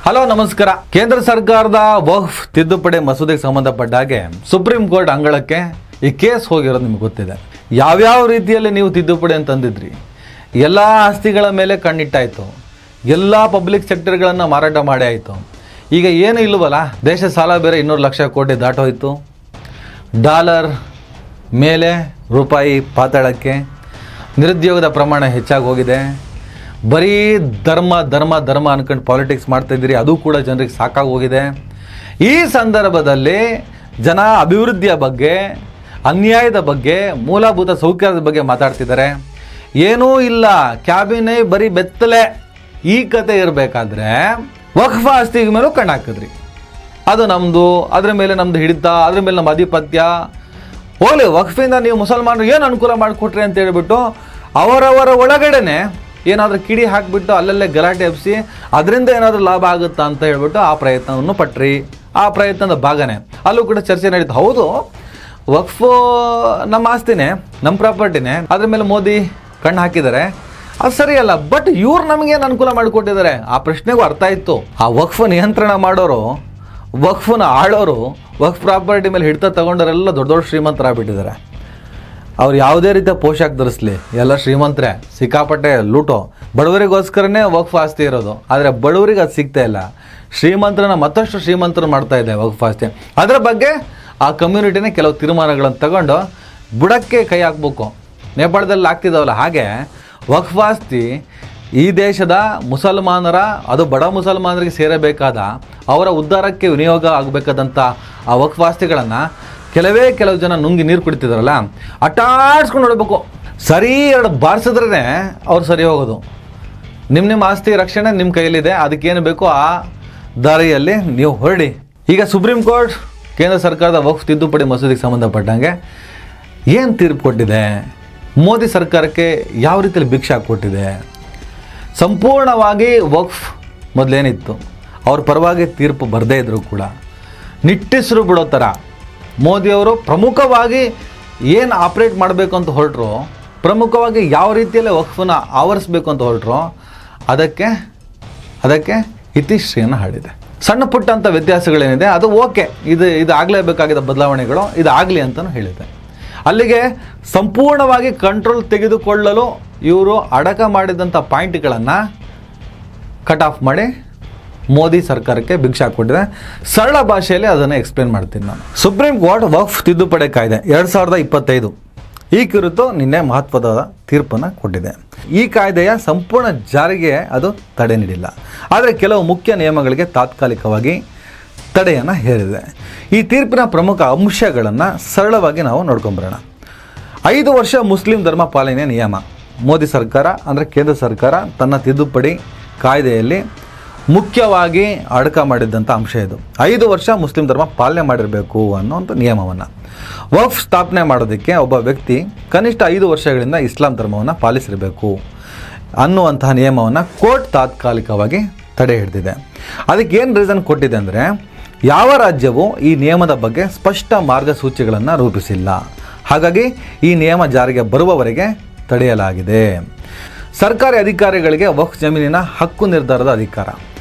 Hello ನಮಸ್ಕಾರ. ಕೇಂದ್ರ ಸರ್ಕಾರದ ವಕ್ಫ್ ತಿದ್ದುಪಡಿ ಮಸೂದೆಗೆ ಸಂಬಂಧಪಟ್ಟ ಹಾಗೆ ಸುಪ್ರೀಂ ಕೋರ್ಟ್ ಅಂಗಳಕ್ಕೆ ಈ ಕೇಸ್ ಹೋಗಿರೋದು ನಿಮ್ಗೆ ಗೊತ್ತಿದೆ. ಯಾವ್ಯಾವ ರೀತಿಯಲ್ಲಿ ನೀವು ತಿದ್ದುಪಡಿ ಅಂತಂದಿದ್ರಿ, ಎಲ್ಲ ಆಸ್ತಿಗಳ ಮೇಲೆ ಕಣ್ಣಿಟ್ಟಾಯಿತು, ಎಲ್ಲ ಪಬ್ಲಿಕ್ ಸೆಕ್ಟರ್ಗಳನ್ನು ಮಾರಾಟ ಮಾಡಿ ಆಯಿತು. ಈಗ ಏನು ಇಲ್ಲವಲ್ಲ, ದೇಶ ಸಾಲ ಬೇರೆ 200 ಲಕ್ಷ ಕೋಟಿ ದಾಟೋಯ್ತು, ಡಾಲರ್ ಮೇಲೆ ರೂಪಾಯಿ ಪಾತಾಳಕ್ಕೆ, ನಿರುದ್ಯೋಗದ ಪ್ರಮಾಣ ಹೆಚ್ಚಾಗಿ ಹೋಗಿದೆ, ಬರೀ ಧರ್ಮ ಅನ್ಕೊಂಡು ಪಾಲಿಟಿಕ್ಸ್ ಮಾಡ್ತಾಯಿದ್ದೀರಿ, ಅದು ಕೂಡ ಜನರಿಗೆ ಸಾಕಾಗಿ ಹೋಗಿದೆ. ಈ ಸಂದರ್ಭದಲ್ಲಿ ಜನ ಅಭಿವೃದ್ಧಿಯ ಬಗ್ಗೆ, ಅನ್ಯಾಯದ ಬಗ್ಗೆ, ಮೂಲಭೂತ ಸೌಕರ್ಯದ ಬಗ್ಗೆ ಮಾತಾಡ್ತಿದ್ದಾರೆ. ಏನೂ ಇಲ್ಲ, ಕ್ಯಾಬಿನೇ ಬರೀ ಬೆತ್ತಲೆ. ಈ ಕತೆ ಇರಬೇಕಾದ್ರೆ ವಕ್ಫ್ ಆಸ್ತಿ ಮೇಲೂ ಕಣ್ಣು ಹಾಕಿದ್ರಿ. ಅದು ನಮ್ಮದು, ಅದ್ರ ಮೇಲೆ ನಮ್ಮದು ಹಿಡಿತ, ಅದ್ರ ಮೇಲೆ ನಮ್ಮ ಆಧಿಪತ್ಯ. ಹೋಗ್ಲಿ, ವಕ್ಫಿಂದ ನೀವು ಮುಸಲ್ಮಾನರು ಏನು ಅನುಕೂಲ ಮಾಡಿಕೊಟ್ರಿ ಅಂತ ಹೇಳ್ಬಿಟ್ಟು ಅವರವರ ಒಳಗಡೆನೆ ಏನಾದರೂ ಕಿಡಿ ಹಾಕಿಬಿಟ್ಟು ಅಲ್ಲಲ್ಲೇ ಗಲಾಟೆ ಎಬ್ಬಿಸಿ ಅದರಿಂದ ಏನಾದರೂ ಲಾಭ ಆಗುತ್ತಾ ಅಂತ ಹೇಳ್ಬಿಟ್ಟು ಆ ಪ್ರಯತ್ನವನ್ನು ಪಟ್ರಿ. ಆ ಪ್ರಯತ್ನದ ಭಾಗನೇ ಅಲ್ಲೂ ಕೂಡ ಚರ್ಚೆ ನಡೀತು. ಹೌದು, ವಕ್ಫು ನಮ್ಮ ಆಸ್ತಿನೇ, ನಮ್ಮ ಪ್ರಾಪರ್ಟಿನೇ, ಅದ್ರ ಮೇಲೆ ಮೋದಿ ಕಣ್ಣು ಹಾಕಿದ್ದಾರೆ, ಅದು ಸರಿಯಲ್ಲ. ಬಟ್ ಇವ್ರು ನಮಗೇನು ಅನುಕೂಲ ಮಾಡಿಕೊಟ್ಟಿದ್ದಾರೆ ಆ ಪ್ರಶ್ನೆಗೂ ಅರ್ಥ ಇತ್ತು. ಆ ವಕ್ಫ್ ನಿಯಂತ್ರಣ ಮಾಡೋರು, ವಕ್ಫನ ಆಳೋರು, ವಕ್ಫ್ ಪ್ರಾಪರ್ಟಿ ಮೇಲೆ ಹಿಡಿತ ತಗೊಂಡವರೆಲ್ಲ ದೊಡ್ಡ ದೊಡ್ಡ ಶ್ರೀಮಂತರಾಗ್ಬಿಟ್ಟಿದ್ದಾರೆ. ಅವ್ರು ಯಾವುದೇ ರೀತಿಯ ಪೋಷಾಕ ಧರಿಸ್ಲಿ, ಎಲ್ಲ ಶ್ರೀಮಂತರೇ, ಸಿಕ್ಕಾಪಟ್ಟೆ ಲೂಟೋ. ಬಡವರಿಗೋಸ್ಕರನೇ ವಕ್ಫ್ ಆಸ್ತಿ ಇರೋದು, ಆದರೆ ಬಡವರಿಗೆ ಅದು ಸಿಗ್ತಾ ಇಲ್ಲ. ಶ್ರೀಮಂತರನ್ನ ಮತ್ತಷ್ಟು ಶ್ರೀಮಂತರು ಮಾಡ್ತಾ ಇದೆ ವಕ್ಫ್ ಆಸ್ತಿ. ಅದರ ಬಗ್ಗೆ ಆ ಕಮ್ಯುನಿಟಿನೇ ಕೆಲವು ತೀರ್ಮಾನಗಳನ್ನು ತಗೊಂಡು ಬುಡಕ್ಕೆ ಕೈ ಹಾಕ್ಬೇಕು. ನೇಪಾಳದಲ್ಲಿ ಆಗ್ತಿದ್ದಾವಲ್ಲ, ಹಾಗೆ ವಕ್ಫ್ ಆಸ್ತಿ ಈ ದೇಶದ ಮುಸಲ್ಮಾನರ, ಅದು ಬಡ ಮುಸಲ್ಮಾನರಿಗೆ ಸೇರಬೇಕಾದ, ಅವರ ಉದ್ಧಾರಕ್ಕೆ ವಿನಿಯೋಗ ಆಗಬೇಕಾದಂಥ ಆ ವಕ್ಫ್ ಆಸ್ತಿಗಳನ್ನು ಕೆಲವು ಜನ ನುಂಗಿ ನೀರು ಕುಡಿತಿದಾರಲ್ಲ, ಅಟ್ಟಾಡ್ಸ್ಕೊಂಡು ನೋಡಬೇಕು. ಸರಿ ಎರಡು ಬಾರಿಸಿದ್ರೇ ಅವ್ರು ಸರಿ ಹೋಗೋದು. ನಿಮ್ಮ ಆಸ್ತಿ ರಕ್ಷಣೆ ನಿಮ್ಮ ಕೈಯಲ್ಲಿದೆ, ಅದಕ್ಕೇನು ಬೇಕೋ ಆ ದಾರಿಯಲ್ಲಿ ನೀವು ಹೊರಡಿ. ಈಗ ಸುಪ್ರೀಂ ಕೋರ್ಟ್ ಕೇಂದ್ರ ಸರ್ಕಾರದ ವಕ್ಫ್ ತಿದ್ದುಪಡಿ ಮಸೂದೆಗೆ ಸಂಬಂಧಪಟ್ಟಂಗೆ ಏನು ತೀರ್ಪು ಕೊಟ್ಟಿದೆ, ಮೋದಿ ಸರ್ಕಾರಕ್ಕೆ ಯಾವ ರೀತಿಯಲ್ಲಿ ಭಿಕ್ಷೆ ಕೊಟ್ಟಿದೆ, ಸಂಪೂರ್ಣವಾಗಿ ವಕ್ಫ್ ಮೊದಲೇನಿತ್ತು ಅವ್ರ ಪರವಾಗಿ ತೀರ್ಪು ಬರದೇ ಇದ್ದರೂ ಕೂಡ ನಿಟ್ಟಿಸರು ಬಿಡೋ ಥರ ಮೋದಿಯವರು ಪ್ರಮುಖವಾಗಿ ಏನು ಆಪ್ರೇಟ್ ಮಾಡಬೇಕು ಅಂತ ಹೊರಟ್ರು, ಪ್ರಮುಖವಾಗಿ ಯಾವ ರೀತಿಯಲ್ಲಿ ವಕ್ಫನ್ನು ಆವರಿಸಬೇಕು ಅಂತ ಹೊರಟ್ರು, ಅದಕ್ಕೆ ಇತಿಶ್ರೀಯನ್ನು ಹಾಡಿದೆ. ಸಣ್ಣ ಪುಟ್ಟಂಥ ವ್ಯತ್ಯಾಸಗಳೇನಿದೆ ಅದು ಓಕೆ, ಇದು ಆಗಲೇಬೇಕಾಗಿದ್ದ ಬದಲಾವಣೆಗಳು, ಇದು ಆಗಲಿ ಅಂತಲೂ ಹೇಳಿದೆ. ಅಲ್ಲಿಗೆ ಸಂಪೂರ್ಣವಾಗಿ ಕಂಟ್ರೋಲ್ ತೆಗೆದುಕೊಳ್ಳಲು ಇವರು ಅಡಕ ಮಾಡಿದಂಥ ಪಾಯಿಂಟ್ಗಳನ್ನು ಕಟ್ ಆಫ್ ಮಾಡಿ ಮೋದಿ ಸರ್ಕಾರಕ್ಕೆ ಭಿಕ್ಷೆ ಕೊಟ್ಟಿದೆ. ಸರಳ ಭಾಷೆಯಲ್ಲಿ ಅದನ್ನು ಎಕ್ಸ್ಪ್ಲೇನ್ ಮಾಡ್ತೀನಿ ನಾನು. ಸುಪ್ರೀಂ ಕೋರ್ಟ್ ವಕ್ಫ್ ತಿದ್ದುಪಡಿ ಕಾಯ್ದೆ 2025 ಈ ಕುರಿತು ನಿನ್ನೆ ಮಹತ್ವದ ತೀರ್ಪನ್ನು ಕೊಟ್ಟಿದೆ. ಈ ಕಾಯ್ದೆಯ ಸಂಪೂರ್ಣ ಜಾರಿಗೆ ಅದು ತಡೆ ನೀಡಿಲ್ಲ, ಆದರೆ ಕೆಲವು ಮುಖ್ಯ ನಿಯಮಗಳಿಗೆ ತಾತ್ಕಾಲಿಕವಾಗಿ ತಡೆಯನ್ನು ಹೇರಿದೆ. ಈ ತೀರ್ಪಿನ ಪ್ರಮುಖ ಅಂಶಗಳನ್ನು ಸರಳವಾಗಿ ನಾವು ನೋಡ್ಕೊಂಬರೋಣ. 5 ವರ್ಷ ಮುಸ್ಲಿಂ ಧರ್ಮ ಪಾಲನೆಯ ನಿಯಮ. ಮೋದಿ ಸರ್ಕಾರ ಅಂದರೆ ಕೇಂದ್ರ ಸರ್ಕಾರ ತನ್ನ ತಿದ್ದುಪಡಿ ಕಾಯ್ದೆಯಲ್ಲಿ ಮುಖ್ಯವಾಗಿ ಅಡಕ ಮಾಡಿದ್ದಂಥ ಅಂಶ ಇದು. 5 ವರ್ಷ ಮುಸ್ಲಿಂ ಧರ್ಮ ಪಾಲನೆ ಮಾಡಿರಬೇಕು ಅನ್ನೋಂಥ ನಿಯಮವನ್ನು. ವಕ್ಫ್ ಸ್ಥಾಪನೆ ಮಾಡೋದಕ್ಕೆ ಒಬ್ಬ ವ್ಯಕ್ತಿ ಕನಿಷ್ಠ 5 ವರ್ಷಗಳಿಂದ ಇಸ್ಲಾಂ ಧರ್ಮವನ್ನು ಪಾಲಿಸಿರಬೇಕು ಅನ್ನುವಂತಹ ನಿಯಮವನ್ನು ಕೋರ್ಟ್ ತಾತ್ಕಾಲಿಕವಾಗಿ ತಡೆ ಹಿಡಿದಿದೆ. ಅದಕ್ಕೆ ಏನು ರೀಸನ್ ಕೊಟ್ಟಿದೆ ಅಂದರೆ, ಯಾವ ರಾಜ್ಯವೂ ಈ ನಿಯಮದ ಬಗ್ಗೆ ಸ್ಪಷ್ಟ ಮಾರ್ಗಸೂಚಿಗಳನ್ನು ರೂಪಿಸಿಲ್ಲ, ಹಾಗಾಗಿ ಈ ನಿಯಮ ಜಾರಿಗೆ ಬರುವವರೆಗೆ ತಡೆಯಲಾಗಿದೆ. ಸರ್ಕಾರಿ ಅಧಿಕಾರಿಗಳಿಗೆ ವಕ್ಫ್ ಜಮೀನಿನ ಹಕ್ಕು ನಿರ್ಧಾರದ ಅಧಿಕಾರ.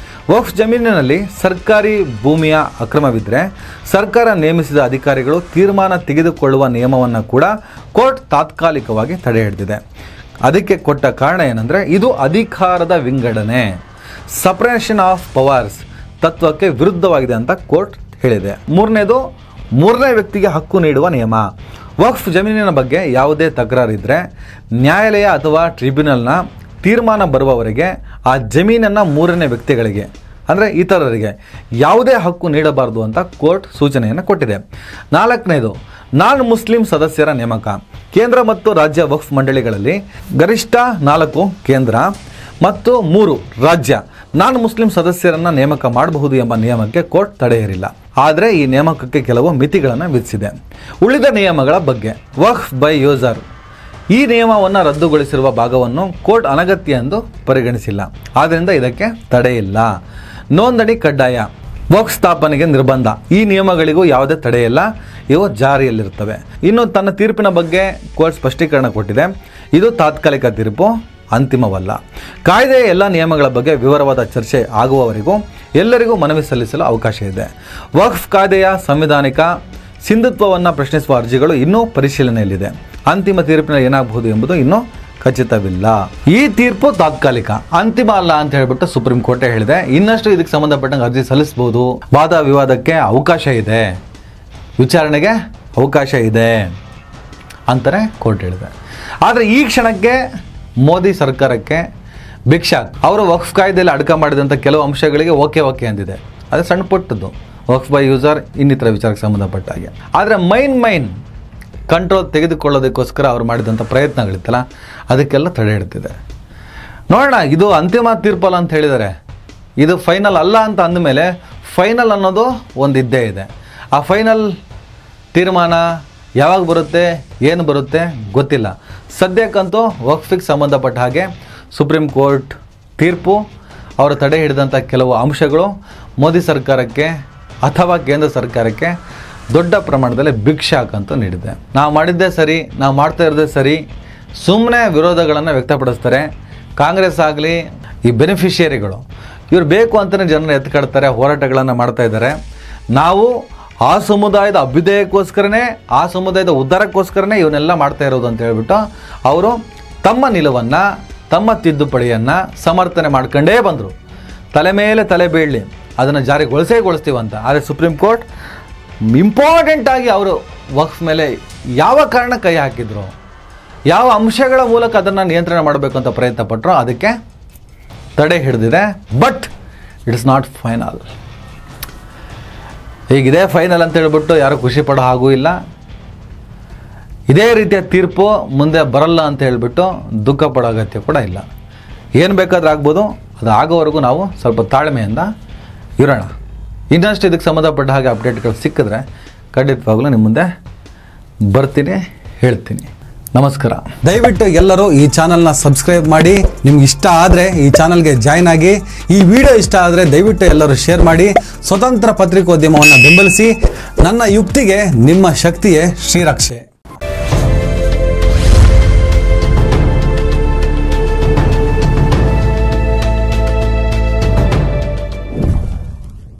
ವಕ್ಫ್ ಜಮೀನಿನಲ್ಲಿ ಸರ್ಕಾರಿ ಭೂಮಿಯ ಅಕ್ರಮವಿದ್ದರೆ ಸರ್ಕಾರ ನೇಮಿಸಿದ ಅಧಿಕಾರಿಗಳು ತೀರ್ಮಾನ ತೆಗೆದುಕೊಳ್ಳುವ ನಿಯಮವನ್ನು ಕೂಡ ಕೋರ್ಟ್ ತಾತ್ಕಾಲಿಕವಾಗಿ ತಡೆ ಹಿಡಿದಿದೆ. ಅದಕ್ಕೆ ಕೊಟ್ಟ ಕಾರಣ ಏನಂದರೆ, ಇದು ಅಧಿಕಾರದ ವಿಂಗಡಣೆ, ಸಪರೇಷನ್ ಆಫ್ ಪವರ್ಸ್ ತತ್ವಕ್ಕೆ ವಿರುದ್ಧವಾಗಿದೆ ಅಂತ ಕೋರ್ಟ್ ಹೇಳಿದೆ. ಮೂರನೇ ವ್ಯಕ್ತಿಗೆ ಹಕ್ಕು ನೀಡುವ ನಿಯಮ. ವಕ್ಫ್ ಜಮೀನಿನ ಬಗ್ಗೆ ಯಾವುದೇ ತಕರಾರಿದ್ದರೆ ನ್ಯಾಯಾಲಯ ಅಥವಾ ಟ್ರಿಬ್ಯುನಲ್ನ ತೀರ್ಮಾನ ಬರುವವರೆಗೆ ಆ ಜಮೀನನ್ನು 3ನೇ ವ್ಯಕ್ತಿಗಳಿಗೆ ಅಂದರೆ ಇತರರಿಗೆ ಯಾವುದೇ ಹಕ್ಕು ನೀಡಬಾರದು ಅಂತ ಕೋರ್ಟ್ ಸೂಚನೆಯನ್ನು ಕೊಟ್ಟಿದೆ. 4ನೇದು ನಾನ್ ಮುಸ್ಲಿಂ ಸದಸ್ಯರ ನೇಮಕ. ಕೇಂದ್ರ ಮತ್ತು ರಾಜ್ಯ ವಕ್ಫ್ ಮಂಡಳಿಗಳಲ್ಲಿ ಗರಿಷ್ಠ 4 ಕೇಂದ್ರ ಮತ್ತು 3 ರಾಜ್ಯ ನಾನ್ ಮುಸ್ಲಿಂ ಸದಸ್ಯರನ್ನು ನೇಮಕ ಮಾಡಬಹುದು ಎಂಬ ನಿಯಮಕ್ಕೆ ಕೋರ್ಟ್ ತಡೆ ಹೇರಿಲ್ಲ. ಆದರೆ ಈ ನೇಮಕಕ್ಕೆ ಕೆಲವು ಮಿತಿಗಳನ್ನು ವಿಧಿಸಿದೆ. ಉಳಿದ ನಿಯಮಗಳ ಬಗ್ಗೆ ವಕ್ಫ್ ಬೈ ಯೂಸರ್ ಈ ನಿಯಮವನ್ನು ರದ್ದುಗೊಳಿಸಿರುವ ಭಾಗವನ್ನು ಕೋರ್ಟ್ ಅನಗತ್ಯ ಎಂದು ಪರಿಗಣಿಸಿಲ್ಲ, ಆದ್ದರಿಂದ ಇದಕ್ಕೆ ತಡೆ ಇಲ್ಲ. ನೋಂದಣಿ ಕಡ್ಡಾಯ. ವಕ್ಫ್ ಸ್ಥಾಪನೆಗೆ ನಿರ್ಬಂಧ. ಈ ನಿಯಮಗಳಿಗೂ ಯಾವುದೇ ತಡೆ ಇಲ್ಲ, ಇವು ಜಾರಿಯಲ್ಲಿರುತ್ತವೆ. ಇನ್ನು ತನ್ನ ತೀರ್ಪಿನ ಬಗ್ಗೆ ಕೋರ್ಟ್ ಸ್ಪಷ್ಟೀಕರಣ ಕೊಟ್ಟಿದೆ. ಇದು ತಾತ್ಕಾಲಿಕ ತೀರ್ಪು, ಅಂತಿಮವಲ್ಲ. ಕಾಯ್ದೆಯ ಎಲ್ಲ ನಿಯಮಗಳ ಬಗ್ಗೆ ವಿವರವಾದ ಚರ್ಚೆ ಆಗುವವರೆಗೂ ಎಲ್ಲರಿಗೂ ಮನವಿ ಸಲ್ಲಿಸಲು ಅವಕಾಶ ಇದೆ. ವಕ್ಫ್ ಕಾಯ್ದೆಯ ಸಂವಿಧಾನಿಕ ಸಿಂಧುತ್ವವನ್ನು ಪ್ರಶ್ನಿಸುವ ಅರ್ಜಿಗಳು ಇನ್ನೂ ಪರಿಶೀಲನೆಯಲ್ಲಿದೆ. ಅಂತಿಮ ತೀರ್ಪಿನಲ್ಲಿ ಏನಾಗಬಹುದು ಎಂಬುದು ಇನ್ನೂ ಖಚಿತವಿಲ್ಲ. ಈ ತೀರ್ಪು ತಾತ್ಕಾಲಿಕ, ಅಂತಿಮ ಅಲ್ಲ ಅಂತ ಹೇಳ್ಬಿಟ್ಟು ಸುಪ್ರೀಂ ಕೋರ್ಟೇ ಹೇಳಿದೆ. ಇನ್ನಷ್ಟು ಇದಕ್ಕೆ ಸಂಬಂಧಪಟ್ಟಂಗೆ ಅರ್ಜಿ ಸಲ್ಲಿಸಬಹುದು, ವಾದ ವಿವಾದಕ್ಕೆ ಅವಕಾಶ ಇದೆ, ವಿಚಾರಣೆಗೆ ಅವಕಾಶ ಇದೆ ಅಂತಾನೆ ಕೋರ್ಟ್ ಹೇಳಿದೆ. ಆದರೆ ಈ ಕ್ಷಣಕ್ಕೆ ಮೋದಿ ಸರ್ಕಾರಕ್ಕೆ ಭಿಕ್ಷಾಕ್ ಅವರು ವಕ್ಫ್ ಕಾಯ್ದೆಯಲ್ಲಿ ಅಡಕ ಮಾಡಿದಂಥ ಕೆಲವು ಅಂಶಗಳಿಗೆ ಓಕೆ ಅಂದಿದೆ. ಅದು ಸಣ್ಣ ಪುಟ್ಟದ್ದು, ವಕ್ಫ್ ಬೈ ಯೂಸರ್ ಇನ್ನಿತರ ವಿಚಾರಕ್ಕೆ ಸಂಬಂಧಪಟ್ಟ ಹಾಗೆ. ಆದರೆ ಮೈನ್ ಕಂಟ್ರೋಲ್ ತೆಗೆದುಕೊಳ್ಳೋದಕ್ಕೋಸ್ಕರ ಅವ್ರು ಮಾಡಿದಂಥ ಪ್ರಯತ್ನಗಳಿತ್ತಲ್ಲ, ಅದಕ್ಕೆಲ್ಲ ತಡೆ ಹಿಡ್ತಿದೆ. ನೋಡೋಣ, ಇದು ಅಂತಿಮ ತೀರ್ಪಲ್ಲ ಅಂತ ಹೇಳಿದ್ದಾರೆ, ಇದು ಫೈನಲ್ ಅಲ್ಲ ಅಂತ ಅಂದಮೇಲೆ ಫೈನಲ್ ಅನ್ನೋದು ಒಂದು ಇದ್ದೇ ಇದೆ. ಆ ಫೈನಲ್ ತೀರ್ಮಾನ ಯಾವಾಗ ಬರುತ್ತೆ, ಏನು ಬರುತ್ತೆ ಗೊತ್ತಿಲ್ಲ. ಸದ್ಯಕ್ಕಂತೂ ವಕ್ಫಿಗೆ ಸಂಬಂಧಪಟ್ಟ ಹಾಗೆ ಸುಪ್ರೀಂ ಕೋರ್ಟ್ ತೀರ್ಪು, ಅವರು ತಡೆ ಹಿಡಿದಂಥ ಕೆಲವು ಅಂಶಗಳು ಮೋದಿ ಸರ್ಕಾರಕ್ಕೆ ಅಥವಾ ಕೇಂದ್ರ ಸರ್ಕಾರಕ್ಕೆ ದೊಡ್ಡ ಪ್ರಮಾಣದಲ್ಲಿ ಭಿಕ್ಷಾಕ್ ಅಂತ ನೀಡಿದೆ. ನಾವು ಮಾಡಿದ್ದೇ ಸರಿ, ನಾವು ಮಾಡ್ತಾ ಇರೋದೇ ಸರಿ, ಸುಮ್ಮನೆ ವಿರೋಧಗಳನ್ನು ವ್ಯಕ್ತಪಡಿಸ್ತಾರೆ. ಕಾಂಗ್ರೆಸ್ ಆಗಲಿ ಈ ಬೆನಿಫಿಷಿಯರಿಗಳು ಇವರು ಬೇಕು ಅಂತಲೇ ಜನರನ್ನ ಎತ್ಕಡ್ತಾರೆ, ಹೋರಾಟಗಳನ್ನು ಮಾಡ್ತಾ ಇದ್ದಾರೆ. ನಾವು ಆ ಸಮುದಾಯದ ಅಭ್ಯುದಯಕ್ಕೋಸ್ಕರನೇ, ಆ ಸಮುದಾಯದ ಉದ್ಧಾರಕ್ಕೋಸ್ಕರನೇ ಇವನ್ನೆಲ್ಲ ಮಾಡ್ತಾ ಇರೋದು ಅಂತ ಹೇಳ್ಬಿಟ್ಟು ಅವರು ತಮ್ಮ ನಿಲುವನ್ನು, ತಮ್ಮ ತಿದ್ದುಪಡಿಯನ್ನು ಸಮರ್ಥನೆ ಮಾಡ್ಕೊಂಡೇ ಬಂದರು. ತಲೆ ಮೇಲೆ ತಲೆ ಬೀಳಲಿ, ಅದನ್ನು ಜಾರಿಗೊಳಿಸ್ತೀವಂತ. ಆದರೆ ಸುಪ್ರೀಂ ಕೋರ್ಟ್ ಇಂಪಾರ್ಟೆಂಟಾಗಿ ಅವರು ವಕ್ಫ್ ಮೇಲೆ ಯಾವ ಕಾರಣ ಕೈ ಹಾಕಿದ್ರು, ಯಾವ ಅಂಶಗಳ ಮೂಲಕ ಅದನ್ನು ನಿಯಂತ್ರಣ ಮಾಡಬೇಕು ಅಂತ ಪ್ರಯತ್ನ ಪಟ್ಟರು, ಅದಕ್ಕೆ ತಡೆ ಹಿಡಿದಿದೆ. But it's not final. ಹೀಗಿದೆ ಫೈನಲ್ ಅಂತ ಹೇಳ್ಬಿಟ್ಟು ಯಾರು ಖುಷಿ ಪಡೋ ಹಾಗೂ ಇಲ್ಲ. ಇದೇ ರೀತಿಯ ತೀರ್ಪು ಮುಂದೆ ಬರಲ್ಲ ಅಂತ ಹೇಳ್ಬಿಟ್ಟು ದುಃಖ ಪಡೋ ಅಗತ್ಯ ಕೂಡ ಇಲ್ಲ. ಏನು ಬೇಕಾದ್ರೂ ಆಗ್ಬೋದು, ಅದು ಆಗೋವರೆಗೂ ನಾವು ಸ್ವಲ್ಪ ತಾಳ್ಮೆಯಿಂದ ಇರೋಣ. ಇನ್ನಷ್ಟು ಇದಕ್ಕೆ ಸಂಬಂಧಪಟ್ಟ ಹಾಗೆ ಅಪ್ಡೇಟ್ಗಳು ಸಿಕ್ಕಿದ್ರೆ ಖಂಡಿತವಾಗ್ಲೂ ನಿಮ್ಮ ಮುಂದೆ ಬರ್ತೀನಿ, ಹೇಳ್ತೀನಿ. ನಮಸ್ಕಾರ. ದಯವಿಟ್ಟು ಎಲ್ಲರೂ ಈ ಚಾನಲ್ನ ಸಬ್ಸ್ಕ್ರೈಬ್ ಮಾಡಿ. ನಿಮ್ಗೆ ಇಷ್ಟ ಆದರೆ ಈ ಚಾನಲ್ಗೆ ಜಾಯ್ನ್ ಆಗಿ. ಈ ವಿಡಿಯೋ ಇಷ್ಟ ಆದರೆ ದಯವಿಟ್ಟು ಎಲ್ಲರೂ ಶೇರ್ ಮಾಡಿ. ಸ್ವತಂತ್ರ ಪತ್ರಿಕೋದ್ಯಮವನ್ನು ಬೆಂಬಲಿಸಿ. ನನ್ನ ಯುಕ್ತಿಗೆ ನಿಮ್ಮ ಶಕ್ತಿಯೇ ಶ್ರೀರಕ್ಷೆ.